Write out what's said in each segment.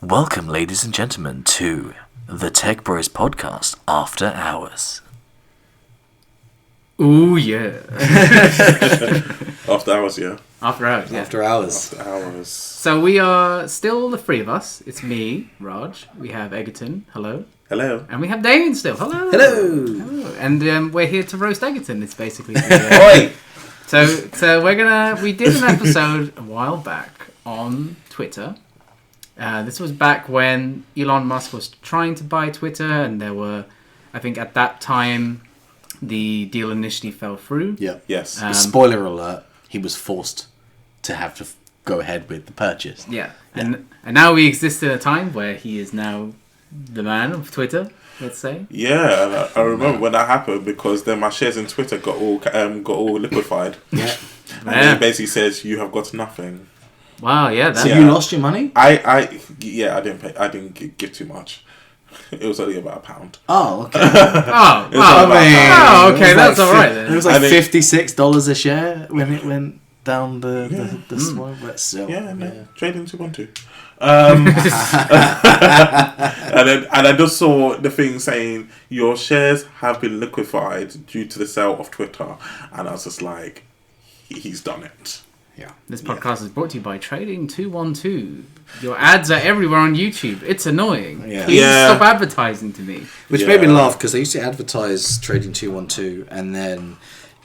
Welcome, ladies and gentlemen, to the Tech Bros Podcast After Hours. Ooh, yeah. After hours, yeah. After hours, yeah. After hours. After hours. So we are still the three of us. It's me, Raj. We have Egerton. Hello. Hello. And we have Damien still. Hello. Hello. Hello. And we're here to roast Egerton. It's basically. Oi! So we did an episode a while back on Twitter. This was back when Elon Musk was trying to buy Twitter, and there were, I think at that time, the deal initially fell through. Yeah. Yes. Spoiler alert, he was forced to have to go ahead with the purchase. Yeah. And now we exist in a time where he is now the man of Twitter, let's say. Yeah, and I remember when that happened because then my shares in Twitter got all liquefied. Yeah. And it basically says you have got nothing. Wow, yeah. That, So Yeah. you lost your money? I didn't pay. I didn't give too much. It was only about £1. Oh, okay. Oh, It was about oh, it okay, was that's like all right It then. was like I think- $56 a share when it went down the slope, but still. Yeah, no, trading 212. And I just saw the thing saying your shares have been liquefied due to the sale of Twitter, and I was just like, he's done it. Yeah. This podcast is brought to you by Trading 212. Your ads are everywhere on YouTube. It's annoying. Yeah. Please Yeah. stop advertising to me. Which made me Yeah. laugh because I used to advertise Trading 212 and then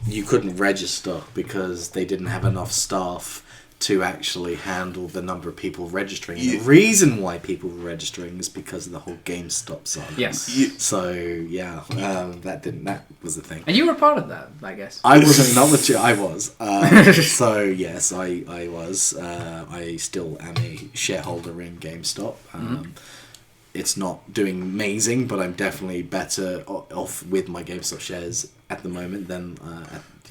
you couldn't register because they didn't have enough staff to actually handle the number of people registering. Yeah. The reason why people were registering is because of the whole GameStop saga. Yes. So yeah, that was the thing. And you were part of that, I guess. I wasn't not the I was. So yes, I was. I still am a shareholder in GameStop. It's not doing amazing, but I'm definitely better off with my GameStop shares at the moment than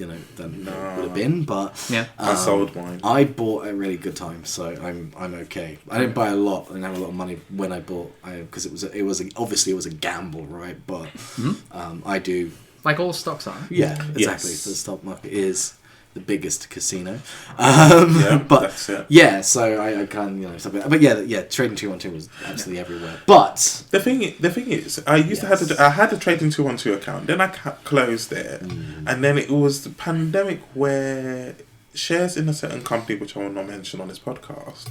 it would have been. But Yeah. I sold mine. I bought at a really good time, so I'm okay. I didn't buy a lot. I didn't have a lot of money when I bought, because it was obviously it was a gamble, right? But I do. Like all stocks are. Yeah, exactly. Yes. The stock market is the biggest casino. Yeah, but that's it. yeah, so I can't, something. But yeah, Trading 212 was absolutely everywhere. But The thing is, I used to have I had a Trading 212 account. Then I closed it, and then it was the pandemic where shares in a certain company, which I will not mention on this podcast,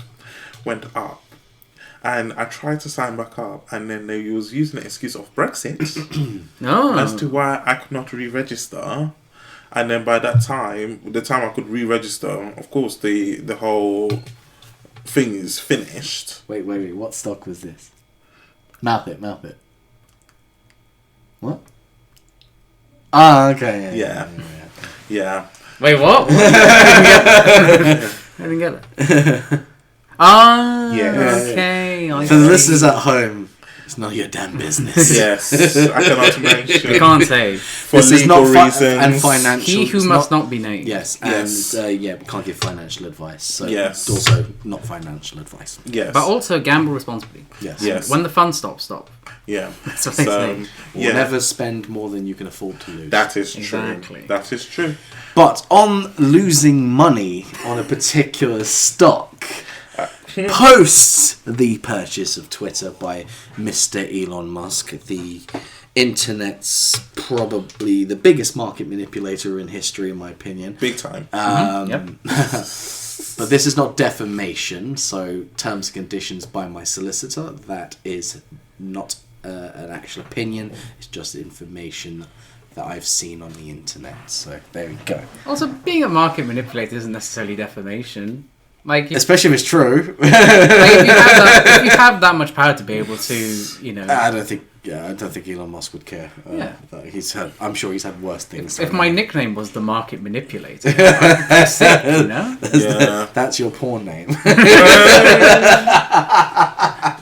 went up. And I tried to sign back up, and then they was using the excuse of Brexit No. as to why I could not re-register. And then by that time, the time I could re-register, of course, the whole thing is finished. wait, what stock was this? Mouth it. What? Ah, okay. Yeah. Yeah. Wait, what? I didn't get it. Ah, Yeah. okay. I For the see. listeners at home, it's none of your damn business. Yes. I cannot mention. We can't say. For This is legal not reasons. and financial. He who it's must not be named. Yes, Yes. and we can't give financial advice. So Yes. it's also not financial advice. Yes. But also gamble responsibly. Yes. Yes. When the fun stops, stop. Yeah. That's what they say. yeah. Never spend more than you can afford to lose. That is true. Exactly. That is true. But on losing money on a particular stock, post the purchase of Twitter by Mr. Elon Musk, the internet's probably the biggest market manipulator in history, in my opinion. Big time. Yep. But this is not defamation, so terms and conditions by my solicitor. That is not an actual opinion. It's just information that I've seen on the internet. So there we go. Also, being a market manipulator isn't necessarily defamation. Like, Especially if it's true. if you have that much power to be able to, I don't think Elon Musk would care. Yeah. I'm sure he's had worse things. if my nickname was the market manipulator, I'd be sick, you know? Yeah. That's your porn name.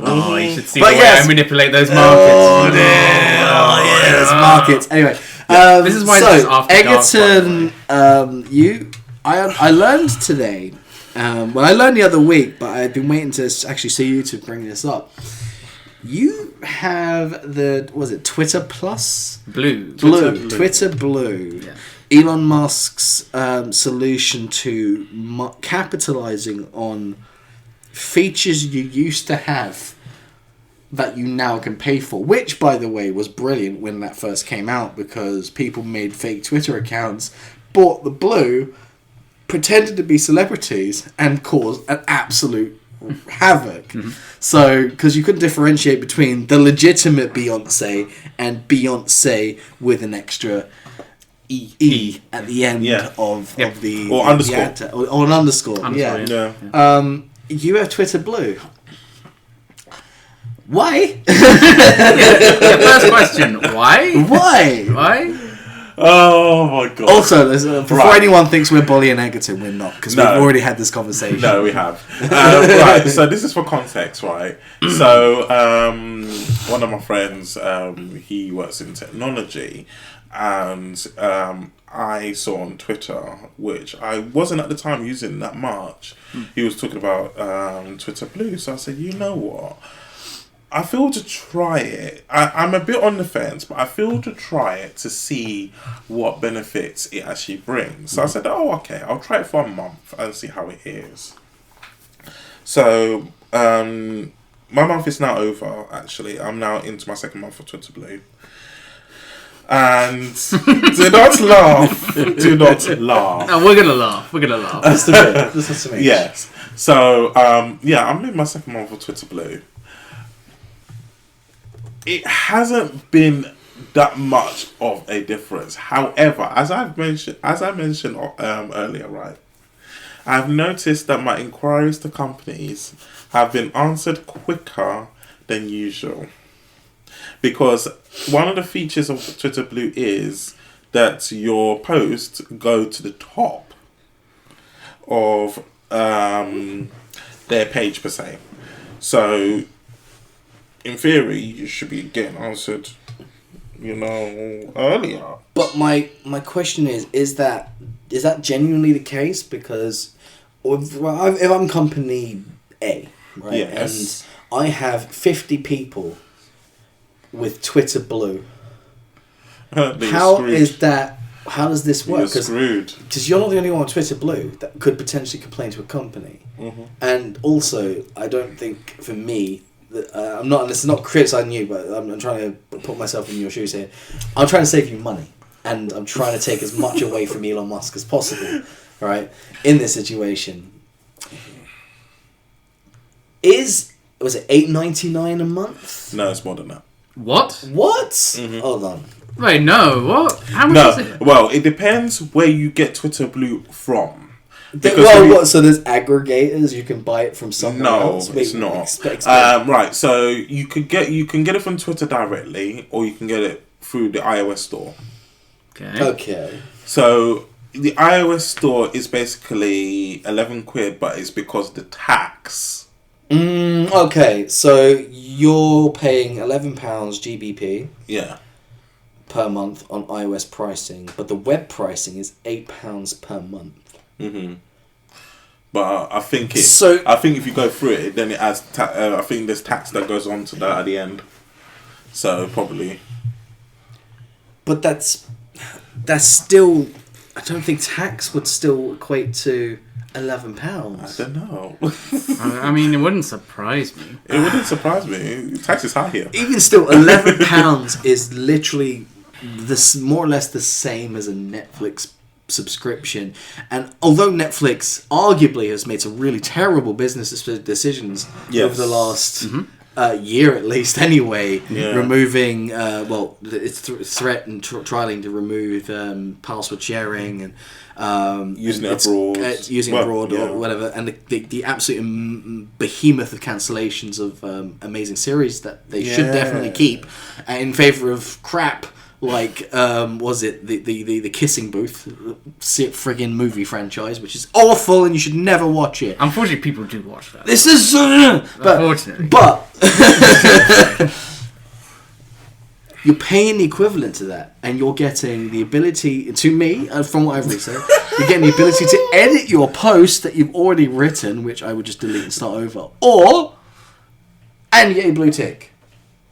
Oh, you should see But the way yes. I manipulate those markets. There's markets. Anyway, This is why this is after Egerton, I learned today. I learned the other week, but I've been waiting to actually see you to bring this up. You have Twitter Plus? Blue. Twitter Blue. Yeah. Elon Musk's solution to capitalizing on features you used to have that you now can pay for, which, by the way, was brilliant when that first came out because people made fake Twitter accounts, bought the blue, pretended to be celebrities, and caused an absolute havoc. So, because you couldn't differentiate between the legitimate Beyonce and Beyonce with an extra E at the end of the... Or underscore. Or an underscore, yeah. You have Twitter Blue. Why? First question, why? Why? Oh my god. Also, before anyone thinks we're bully and negative, we're not, because we've already had this conversation. No, we have. Right, so this is for context, right? So, one of my friends, he works in technology, and I saw on Twitter, which I wasn't at the time using that much, he was talking about Twitter Blue, so I said, you know what? I feel to try it. I'm a bit on the fence, but I feel to try it to see what benefits it actually brings. So I said, oh, okay, I'll try it for a month and see how it is. So my month is now over, actually. I'm now into my second month of Twitter Blue. And do not laugh. Do not laugh. No, we're going to laugh. We're going to laugh. That's the bit. That's the Yes. So, I'm in my second month of Twitter Blue. It hasn't been that much of a difference. However, as I mentioned earlier, right, I've noticed that my inquiries to companies have been answered quicker than usual. Because one of the features of Twitter Blue is that your posts go to the top of their page per se. So, in theory, you should be getting answered, earlier. But my question is that genuinely the case? Because if I'm company A, right, yes, and I have 50 people with Twitter Blue, how does this work? You're screwed. Because you're not the only one on Twitter Blue that could potentially complain to a company. Mm-hmm. And also, I don't think, for me, I'm not. This is not criticizing you, but I'm trying to put myself in your shoes here. I'm trying to save you money, and I'm trying to take as much away from Elon Musk as possible. Right, in this situation, was it $8.99 a month? No, it's more than that. What? Mm-hmm. Hold on. Wait, no. What? How much is it? Well, it depends where you get Twitter Blue from. So there's aggregators, you can buy it from somewhere else? No, it's not. Right, so you can get it from Twitter directly, or you can get it through the iOS store. Okay. So the iOS store is basically £11, but it's because of the tax. Okay, so you're paying £11 GBP. Yeah. Per month on iOS pricing, but the web pricing is £8 per month. Mm-hmm. But I think if you go through it, then it adds. I think there's tax that goes on to that at the end. So probably. But that's still. I don't think tax would still equate to £11. I don't know. I mean, it wouldn't surprise me. It wouldn't surprise me. Tax is high here. Even still, £11 is literally more or less the same as a Netflix subscription. And although Netflix arguably has made some really terrible business decisions over the last year at least anyway, removing it's threat and trialing to remove password sharing and using it abroad, or whatever, and the absolute behemoth of cancellations of amazing series that they should definitely keep in favour of crap like was it the Kissing Booth friggin' movie franchise, which is awful and you should never watch it. Unfortunately, people do watch that. This is unfortunately, but you're paying the equivalent to that, and you're getting the ability, to me, from what I've researched, you're getting the ability to edit your post that you've already written, which I would just delete and start over, and you get a blue tick,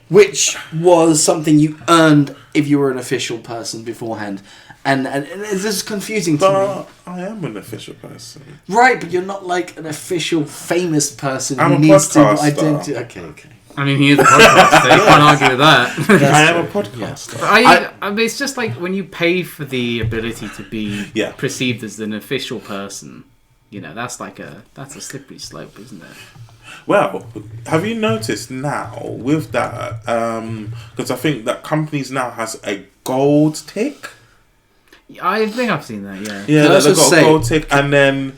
which was something you earned if you were an official person beforehand. And this is confusing to me. I am an official person. Right, but you're not like an official famous person I'm who a needs to podcaster. identify. Okay. I mean, he is a podcaster. You can't argue with that. I am a podcaster. I mean, it's just like when you pay for the ability to be Yeah. perceived as an official person, you know, that's a slippery slope, isn't it? Well, have you noticed now with that? Because I think that companies now has a gold tick. I think I've seen that, yeah. Yeah, Can I they've also got say- a gold tick, and then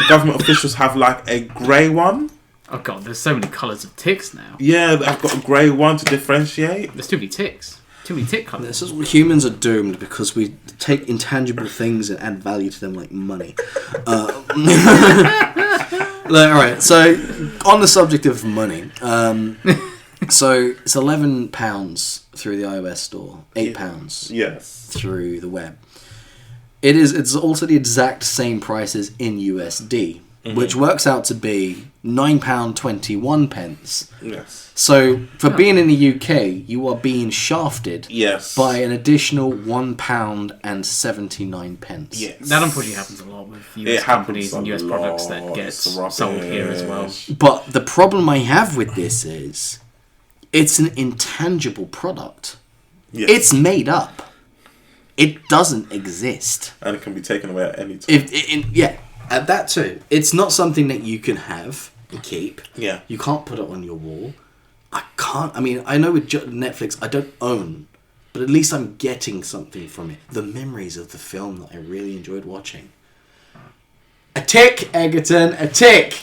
government officials have like a grey one. Oh god, there's so many colours of ticks now. Yeah, I've got a grey one to differentiate. There's too many ticks. Too many tick colours. This is what humans are doomed because we take intangible things and add value to them like money. Alright, so on the subject of money, so it's £11 through the iOS store, £8 Yes. through the web. It's also the exact same prices in USD, which works out to be £9.21. Yes. So for being in the UK, you are being shafted Yes. by an additional £1.79. Yes. That unfortunately happens a lot with It US happens companies and a US products that lot. get It's sold here as well. rubbish. But the problem I have with this is it's an intangible product. Yes. It's made up. It doesn't exist. And it can be taken away at any time. At that too. It's not something that you can have and keep. Yeah. You can't put it on your wall. I mean, I know with Netflix, I don't own, but at least I'm getting something from it. The memories of the film that I really enjoyed watching. A tick, Egerton, a tick.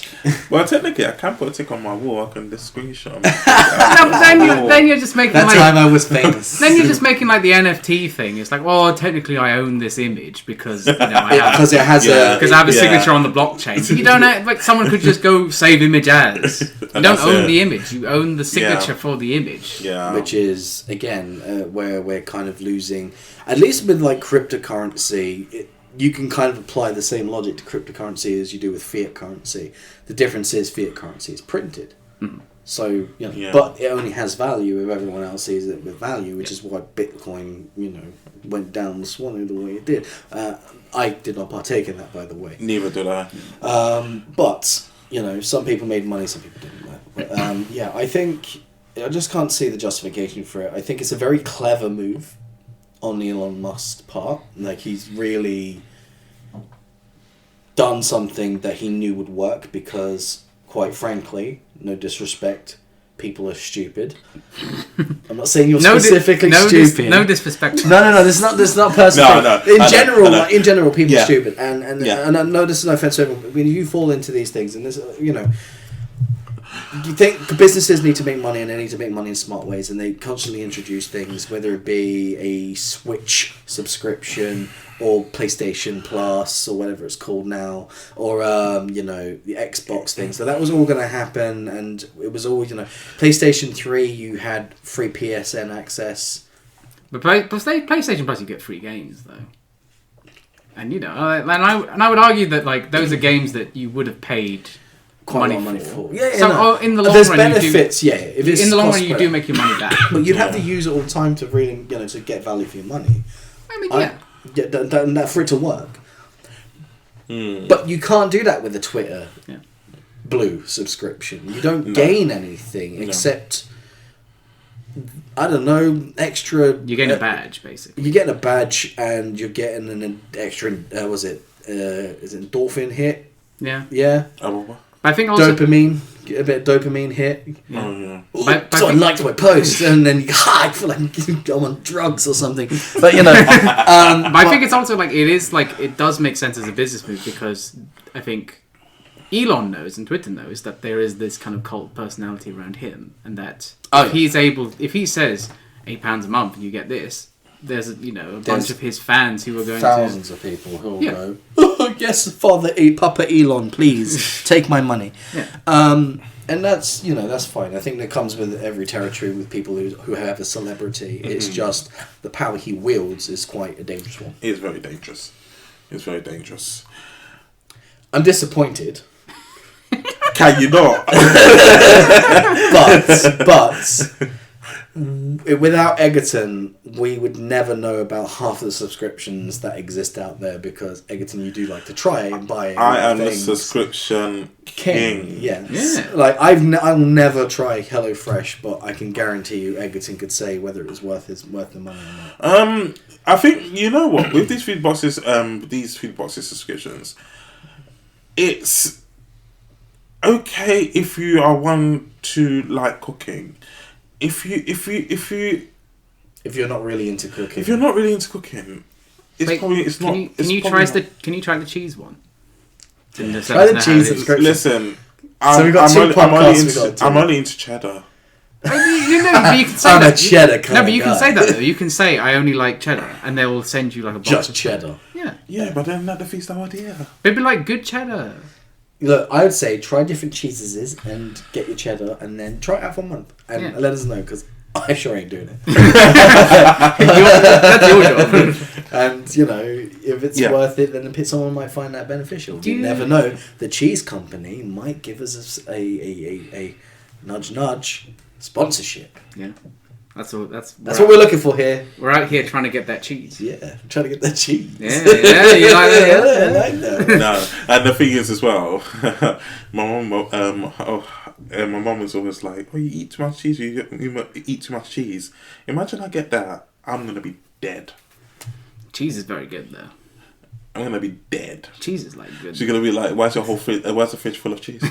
Well, technically, I can put a tick on my wall. I can just screenshot them. No, but then you're just making That like time I was famous. then you're just making like the NFT thing. It's like, well, technically I own this image because I have because it has Yeah. because I have a Yeah. signature on the blockchain. So you don't know, like someone could just go save image as. You don't that's own it. the image. You own the signature Yeah. for the image. Yeah. Which is again where we're kind of losing, at least with like cryptocurrency. You can kind of apply the same logic to cryptocurrency as you do with fiat currency. The difference is fiat currency is printed, so you know, Yeah. but it only has value if everyone else sees it with value, which is why Bitcoin, went down the swallow the way it did. I did not partake in that, by the way. Neither did I. But some people made money, some people didn't. But, I think I just can't see the justification for it. I think it's a very clever move on Elon Musk's part. Like, he's really done something that he knew would work because, quite frankly, no disrespect, people are stupid. I'm not saying you're specifically stupid. No disrespect. No. This is not personal. No, In I general, know. in general, people Yeah. are stupid, and Yeah. and I know this is no offense to everyone. When you fall into these things, and you think businesses need to make money, and they need to make money in smart ways, and they constantly introduce things, whether it be a Switch subscription or PlayStation Plus or whatever it's called now, or the Xbox thing. So that was all going to happen, and it was all PlayStation 3. You had free PSN access. But PlayStation Plus, you get free games though. And I would argue that like those are games that you would have paid Quite a lot of money money for. for. Yeah, So no. in the long There's run, benefits, if it's in the long run, cost you per- do make your money back. But you'd have Yeah. to use it all the time to really, to get value for your money. I mean, yeah. That for it to work. But you can't do that with a Twitter Blue subscription. You don't gain anything except, I don't know, extra. You're getting a badge, basically. You're getting a badge, and you're getting an extra. Is it endorphin hit? Yeah. Yeah. I think also Dopamine. Get a bit of dopamine hit. Oh, yeah. Ooh, But someone liked my post, and then I feel like I'm on drugs or something. But But I think it's also it does make sense as a business move because I think Elon knows and Twitter knows that there is this kind of cult personality around him, and that if he says £8 a month and you get this, there's a bunch of his fans who are going thousands of people who will Yeah. go, oh, yes, Papa Elon, please take my money. Yeah. And that's fine. I think that comes with every territory with people who have a celebrity. It's just the power he wields is quite a dangerous one. It's very dangerous. It's very dangerous. I'm disappointed, Can you not? but Without Egerton, we would never know about half the subscriptions that exist out there because Egerton, you do like to try and buy. I am the things. subscription king. Yes. Yeah. Like I'll never try HelloFresh, but I can guarantee you Egerton could say whether it was worth the money or not. I think you know what with these food boxes subscriptions, it's okay if you are one to like cooking. If you're not really into cooking, if you're not really into cooking, it's Wait, probably it's not. Can you try the cheese one? Try the cheese subscription. Listen, So we've got two podcasts we got to I'm do. only into cheddar. But you can say I'm that. a cheddar kind No, but of you guy. can say that though. You can say I only like cheddar, and they will send you like a box Just of cheddar. Yeah, Yeah, but then that defeats the idea. it'd be like good cheddar. Look, I would say try different cheeses and get your cheddar, and then try it out for a month and Yeah. let us know because I sure ain't doing it. That's your job. And you know, if it's Yeah. worth it, then someone might find that beneficial. You Yeah. never know. The cheese company might give us a nudge sponsorship. Yeah, that's all. That's That's what we're looking for here. we're out here trying to get that cheese. Yeah, I'm trying to get that cheese. Yeah, yeah, you like that? Yeah, I like that. No, and the thing is as well, my mum was always like, "Oh, you eat too much cheese. You eat too much cheese." Imagine I get that, I'm gonna be dead. Cheese is very good though. I'm gonna be dead. Cheese is like good. She's gonna be like, "Why's your whole why's the fridge full of cheese?"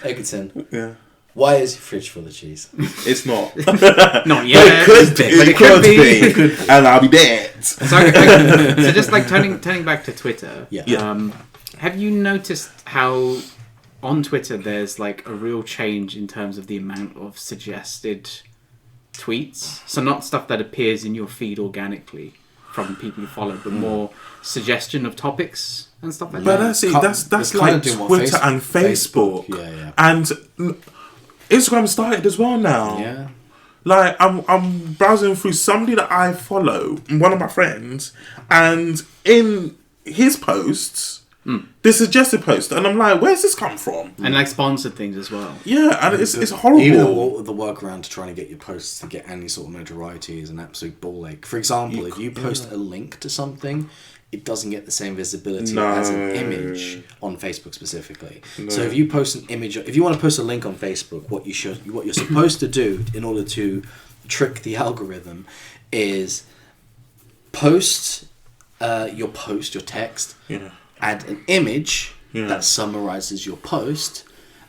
Egerton, Yeah, why is your fridge full of cheese? it's not. Not yet. But it could It be, and I'll be dead. So just like turning back to Twitter. Yeah. Have you noticed how on Twitter there's like a real change in terms of the amount of suggested tweets? So not stuff that appears in your feed organically from people you follow, but more suggestion of topics and stuff like But that. that's It's kind like of doing what Twitter and Facebook. Yeah. And Instagram started as well now. Yeah. Like I'm browsing through somebody that I follow, one of my friends, and in his posts, they suggested post, and I'm like, where's this come from? And like sponsored things as well. Yeah, and it's horrible. Even the workaround to trying to get your posts to get any sort of notoriety is an absolute ball ache. For example, if you post a link to something, it doesn't get the same visibility as an image on Facebook specifically. So if you post an image, if you want to post a link on Facebook, what you're supposed to do in order to trick the algorithm is post your text, add an image that summarizes your post,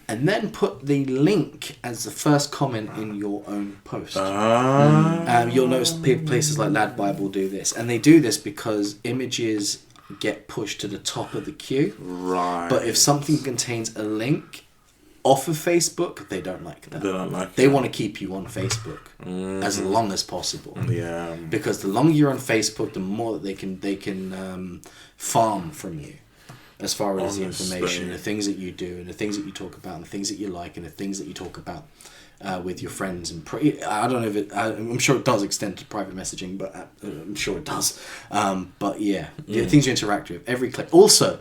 and then put the link as the first comment in your own post. You'll notice places like Lad Bible do this, and they do this because images get pushed to the top of the queue. Right. But if something contains a link off of Facebook, they don't like that. They don't like They that. want to keep you on Facebook as long as possible. Yeah. Because the longer you're on Facebook, the more that they can farm from you, as far as the information, the things that you do, and the things that you talk about, and the things that you like, and the things that you talk about with your friends. And I don't know if it. I'm sure it does extend to private messaging, but I'm sure it does. But yeah, the things you interact with, every click. Also,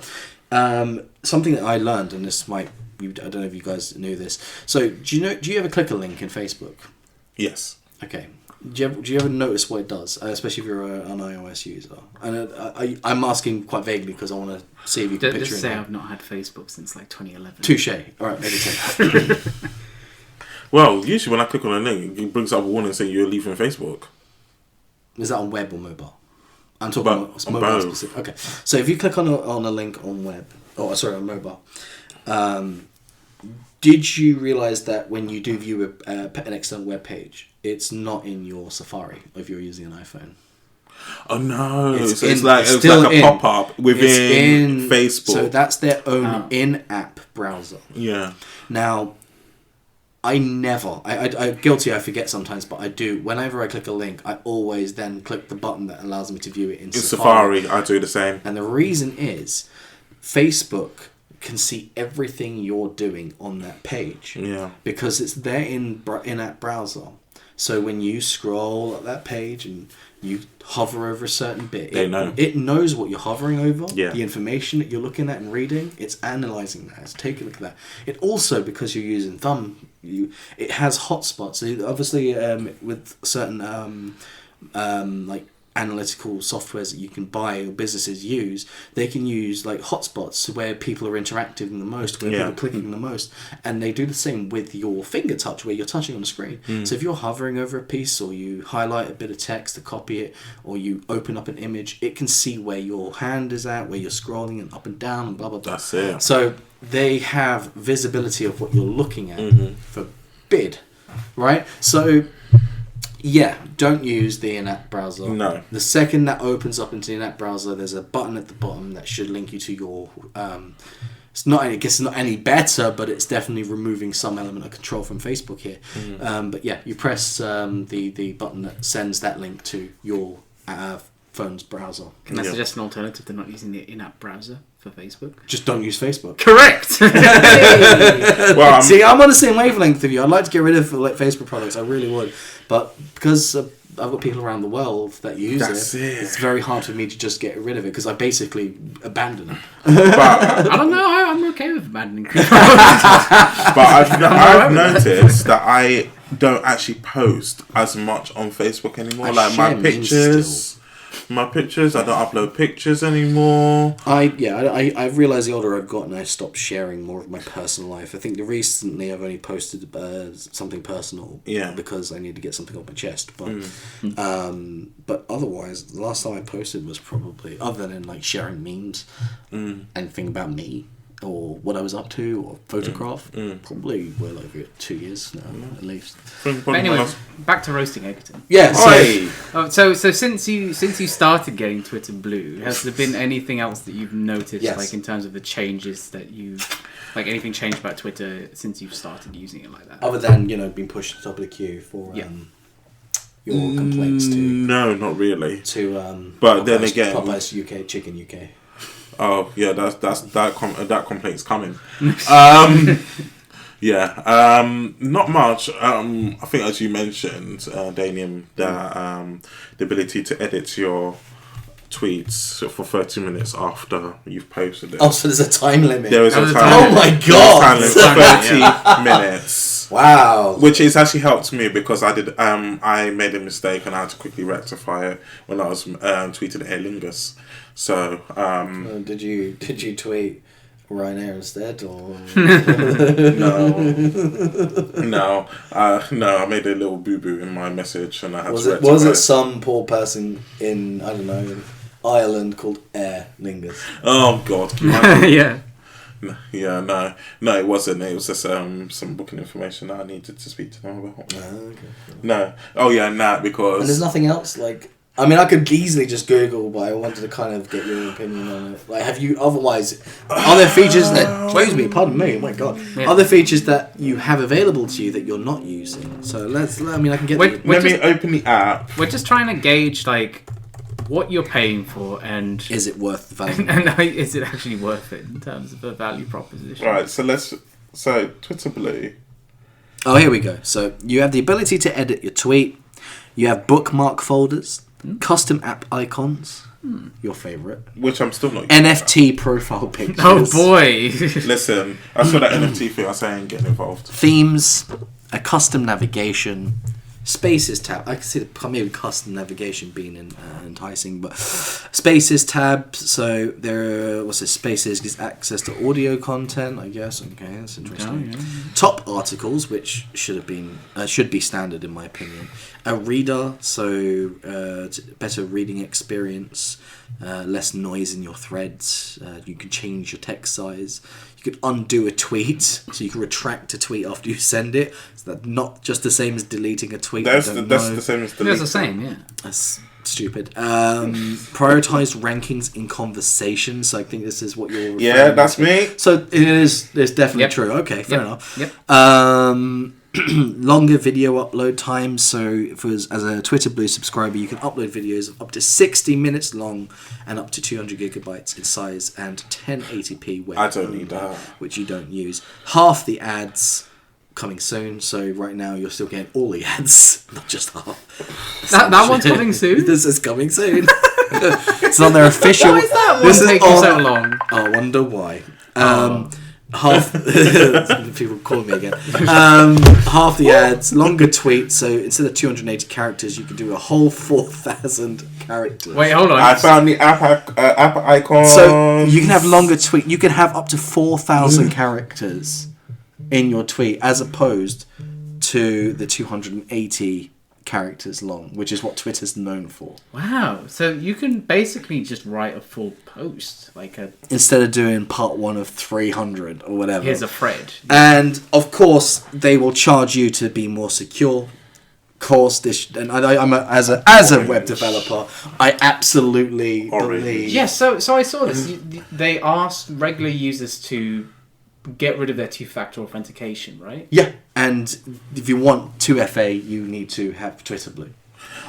something that I learned, and this might. I don't know if you guys knew this. So do you ever click a link in Facebook? Yes. Okay. Do you ever notice what it does, especially if you're an iOS user? And I'm asking quite vaguely because I want to see if you can picture Just it. say I've not had Facebook since like 2011. Touche. All right, Egerton. Well, usually when I click on a link, it brings up a warning saying you're leaving Facebook. Is that on web or mobile? I'm talking about On mobile both. specific. Okay, so if you click on a link on web, on mobile, did you realize that when you do view an external web page, it's not in your Safari if you're using an iPhone? Oh no! It's still like a pop up within It's in Facebook. So that's their own in-app browser. Yeah. Now, I'm guilty, I forget sometimes, but I do. Whenever I click a link, I always then click the button that allows me to view it in Safari, I do the same. And the reason is, Facebook can see everything you're doing on that page. Yeah. Because it's their in-app browser. So when you scroll at that page and you hover over a certain bit, It knows what you're hovering over, Yeah. the information that you're looking at and reading. It's analyzing that. It's taking a look at that. It also, because you're using thumb, it has hotspots. So obviously, with certain like analytical softwares that you can buy or businesses use, they can use like hotspots where people are interacting the most, where people are clicking the most, and they do the same with your finger touch where you're touching on the screen. So if you're hovering over a piece, or you highlight a bit of text to copy it, or you open up an image, it can see where your hand is at, where you're scrolling and up and down and blah blah blah. That's it. So they have visibility of what you're looking at for bid, right? So yeah, don't use the in-app browser. No. The second that opens up into the in-app browser, there's a button at the bottom that should link you to your. It's not. I guess it's not any better, but it's definitely removing some element of control from Facebook here. But yeah, you press the button that sends that link to your phone's browser. Can I suggest an alternative to not using the in-app browser for Facebook? Just don't use Facebook. Correct. Well, See, I'm on the same wavelength of you. I'd like to get rid of like Facebook products. I really would, but because I've got people around the world that use it, it's very hard for me to just get rid of it because I basically abandon it. I don't know. I'm okay with abandoning people. but I've noticed that I don't actually post as much on Facebook anymore. I Like share memes my pictures. I don't upload pictures anymore. I realised the older I've gotten, I stopped sharing more of my personal life. I think recently I've only posted something personal, because I need to get something off my chest. But otherwise, the last time I posted was probably, other than like sharing memes, anything about me or what I was up to or photograph, probably well over 2 years now at least. But anyway, back to roasting Egerton. Yeah. So since you started getting Twitter Blue, has there been anything else that you've noticed, like in terms of the changes that you, like anything changed about Twitter since you've started using it like that? Other than being pushed to the top of the queue for your complaints to. No, not really. But then again, Popeyes UK, Chicken UK. Oh yeah, that complaint's coming. Not much. I think as you mentioned, Daniel, that the ability to edit your tweets for 30 minutes after you've posted it. Oh, so there's a time limit. There is a time limit. Oh my god! 30 minutes. Wow. Which has actually helped me because I made a mistake and I had to quickly rectify it when I was tweeting Aer Lingus. So did you tweet Ryanair instead, or no? I made a little boo boo in my message, and I had to rectify was it some poor person in I don't know Ireland called Aer Lingus? Oh God! No, it wasn't. It was just some booking information that I needed to speak to them about. Because and there's nothing else like. I mean, I could easily just Google, but I wanted to kind of get your opinion on it. Like, have you otherwise? Are there features that? Excuse me, pardon me. Oh my god. Yeah. Are there features that you have available to you that you're not using? So I can get. Let me open the app. We're just trying to gauge like what you're paying for, and is it worth the value? And is it actually worth it in terms of a value proposition? Right. So Twitter Blue. Oh, here we go. So you have the ability to edit your tweet. You have bookmark folders. Custom app icons, your favourite. Which I'm still not using. NFT profile pictures. Oh boy. Listen, I saw that NFT thing, I say I ain't getting involved. Themes, a custom navigation, Spaces tab. I can see maybe custom navigation being enticing, but Spaces tab. So Spaces gives access to audio content. I guess. Okay, that's interesting. Yeah. Top articles, which should be standard in my opinion. A reader, so better reading experience, less noise in your threads. You can change your text size. You could undo a tweet, so you can retract a tweet after you send it. So that's not just the same as deleting a tweet. That's the same as deleting. It's the same, yeah. That's stupid. Prioritize rankings in conversation. So I think this is what you're. Yeah, that's me. So it's definitely true. Okay, fair enough. Yep. Longer video upload time. So as a Twitter Blue subscriber, you can upload videos of up to 60 minutes long and up to 200 gigabytes in size and 1080p web. I don't need that. Which you don't use. Half the ads coming soon. So right now you're still getting all the ads, not just half. That one's coming soon? This is coming soon. It's on their official. Why is that one this is taking on- so long? I wonder why. Half people calling me again. Half the ads, longer tweets. So instead of 280 characters, you can do a whole 4,000 characters. Wait, hold on. I found the app icon. So you can have longer tweet. You can have up to 4,000 characters in your tweet, as opposed to the 280 characters long, which is what Twitter's known for. Wow. So you can basically just write a full post, like a Instead of doing part 1 of 300 or whatever. here's a thread. And of course, they will charge you to be more secure. Of course, as a web developer, I absolutely Orange. believe. Yes. So I saw this. They asked regular users to get rid of their two-factor authentication, right? Yeah, and if you want 2FA, you need to have Twitter Blue.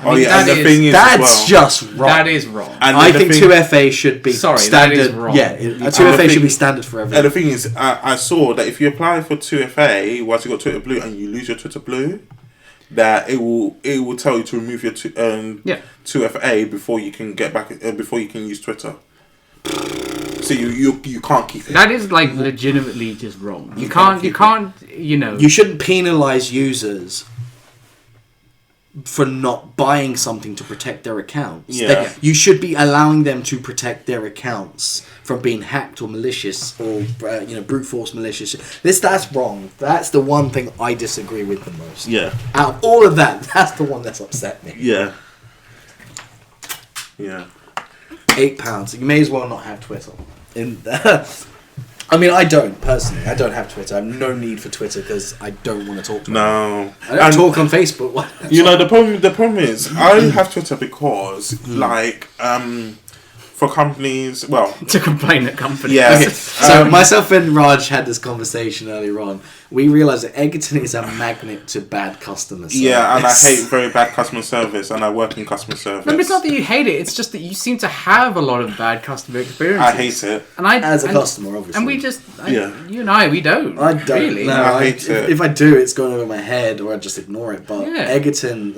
Oh mean, yeah, and that the is- thing is, That's as well, just wrong. That is wrong. And I the think thing- 2FA should be Sorry, that standard. is wrong. Yeah, And 2FA the should be thing- standard for And everyone. the thing is, I saw that if you apply for 2FA once you got Twitter Blue and you lose your Twitter Blue, that it will tell you to remove your 2FA before you can get back before you can use Twitter. So you can't keep it. That is like legitimately just wrong. You can't. You know. You shouldn't penalize users for not buying something to protect their accounts. Yeah. You should be allowing them to protect their accounts from being hacked or malicious or brute force malicious. That's wrong. That's the one thing I disagree with the most. Yeah. Out of all of that, that's the one that's upset me. Yeah. Yeah. £8. You may as well not have Twitter. I mean, I don't personally. I don't have Twitter. I have no need for Twitter because I don't want to talk to them. No. I don't talk on Facebook. Why? You know the problem is I have Twitter because for companies, well, to complain at companies. yeah. Okay, so myself and Raj had this conversation earlier on. We realised that Egerton is a magnet to bad customer service. Yeah, and I hate very bad customer service, and I work in customer service. No, but it's not that you hate it. It's just that you seem to have a lot of bad customer experiences. I hate it. And I, As a and- customer, obviously. And we just, Yeah. you and I, we don't. I don't. really. No, I hate it. If I do, it's going over my head, or I just ignore it. But Yeah. Egerton,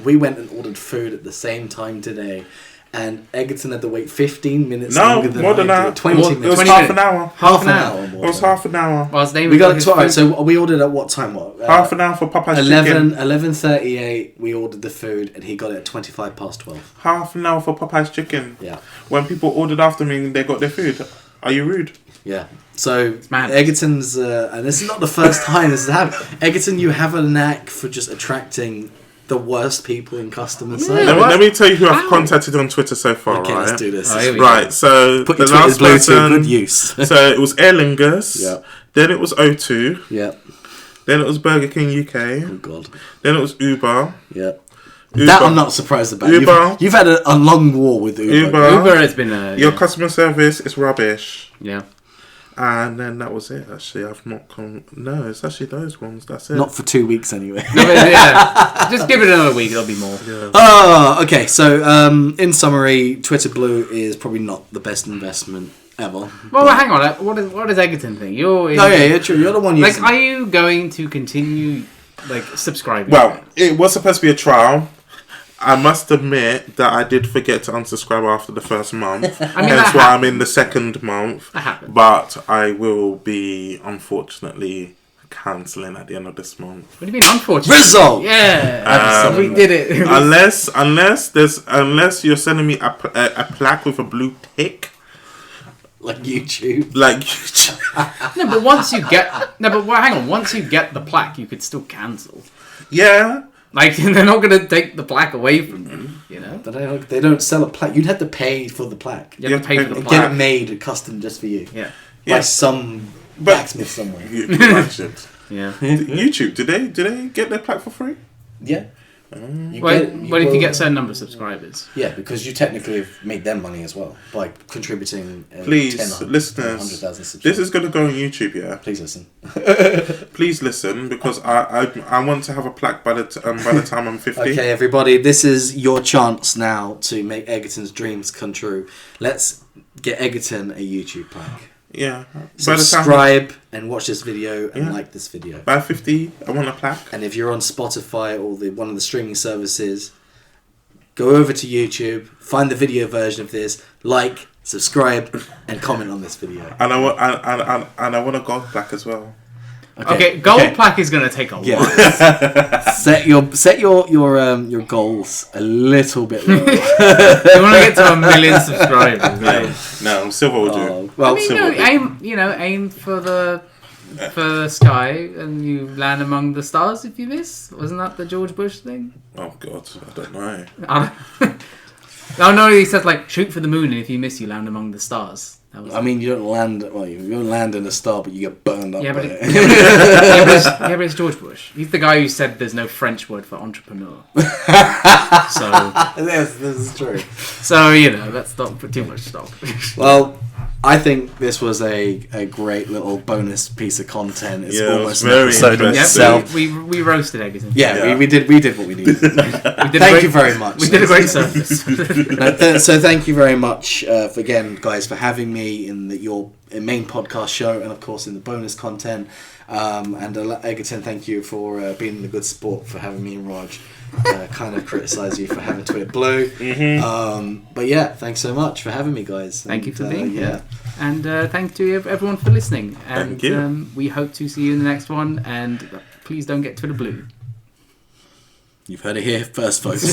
we went and ordered food at the same time today, and Egerton had to wait 15 minutes No, longer than more than I that. did. 20 More- minutes. It was 20 half minutes. an hour. half an an hour. hour. It was half an hour. Well, his name We got his it. Alright, food- so we ordered at what time? Half an hour for Popeye's 11:38. We ordered the food, and he got it at 12:25. Half an hour for Popeye's chicken. Yeah. When people ordered after me, they got their food. Are you rude? Yeah. So mad. Egerton's, and this is not the first time this has happened. Egerton, you have a knack for just attracting the worst people in customer service. Let me tell you who I've Ow. contacted on Twitter so far, Okay, right? let's do this. Oh, here we go. Right, so Put the your Twitter's last blue to person, good use. so it was Aer Lingus, Yeah. then it was O2, Yeah. then it was Burger King UK, Oh God. then it was Uber. Yeah. Uber. That I'm not surprised about. Uber. You've had a long war with Uber. Uber. Uber has been a... Your customer service is rubbish. yeah. And then that was it, actually. I've not come... No, it's actually those ones. That's it. Not for 2 weeks anyway. No, but yeah. Just give it another week, there'll be more. Oh, okay. So, in summary, Twitter Blue is probably not the best investment ever. Well, hang on. What is Egerton thing? Oh yeah, true. You're the one using. Like, are you going to continue, like, subscribing? Well, it was supposed to be a trial. I must admit that I did forget to unsubscribe after the first month. mean, Hence that why I'm in the second month. That happens. But I will be, unfortunately, cancelling at the end of this month. What do you mean, unfortunate? Result! Yeah. We did it. Unless you're sending me a plaque with a blue tick, Like YouTube. like No, but once you get... No, but hang on. Once you get the plaque, you could still cancel. yeah. Like, they're not going to take the plaque away from you, you know? But they don't sell a plaque. You'd have to pay for the plaque. You have to pay for the And plaque. get it made custom just for you. Yeah. By Yeah. some But- blacksmith somewhere. Yeah. YouTube, do they get their plaque for free? Yeah. You Well, get- what if you will- get a certain number of subscribers? Yeah, because you technically have made them money as well by contributing. Please, 10, listeners, 100,000 subscribers. this is going to go on YouTube, yeah? Please listen. Please listen, because I want to have a plaque by the time I'm 50. Okay, everybody, this is your chance now to make Egerton's dreams come true. Let's get Egerton a YouTube plaque. Yeah. Subscribe and watch this video and Yeah. like this video. By 50, I want a plaque. And if you're on Spotify or one of the streaming services, go over to YouTube, find the video version of this, like, subscribe, and comment on this video. And I want a gold plaque as well. Okay, gold plaque is going to take a while. Yeah. set your goals a little bit lower. You want to get to 1 million subscribers, right? No, silver will do. Well, I mean, silver aim for the sky and you land among the stars if you miss. Wasn't that the George Bush thing? Oh God, I don't know. Oh no, he said like shoot for the moon and if you miss you land among the stars. That was I mean, you don't land. Well, you don't land in a star, but you get burned up. Yeah, by but it. but it's George Bush. He's the guy who said there's no French word for entrepreneur. So this is true. So let's not put too much stock. Well, I think this was a great little bonus piece of content. It's Yeah, it almost was an very episode in interesting. itself. We roasted Egerton. Yeah, Yeah. We did what we needed. Thank you very much. We did a great service. So thank you very much again, guys, for having me in your main podcast show and, of course, in the bonus content. And Egerton, thank you for being the good sport for having me and Raj kind of criticise you for having Twitter blue. Mm-hmm. But yeah, thanks so much for having me, guys. Thank you for being yeah. here. And thank you everyone for listening. And Thank you. We hope to see you in the next one. And please don't get Twitter blue. You've heard it here first, folks.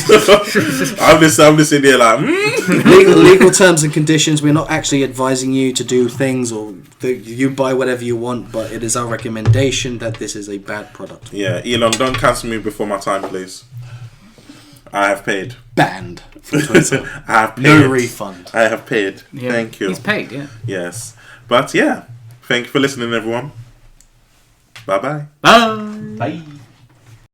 I'm listening here like. legal terms and conditions. We're not actually advising you to do things or you buy whatever you want, but it is our recommendation that this is a bad product. Yeah, Elon, don't cancel me before my time, please. I have paid. Banned from Twitter. I have paid. No refund. I have paid. Yeah, Thank you. He's paid, yeah. Yes. But yeah, thank you for listening, everyone. Bye-bye. Bye. Bye.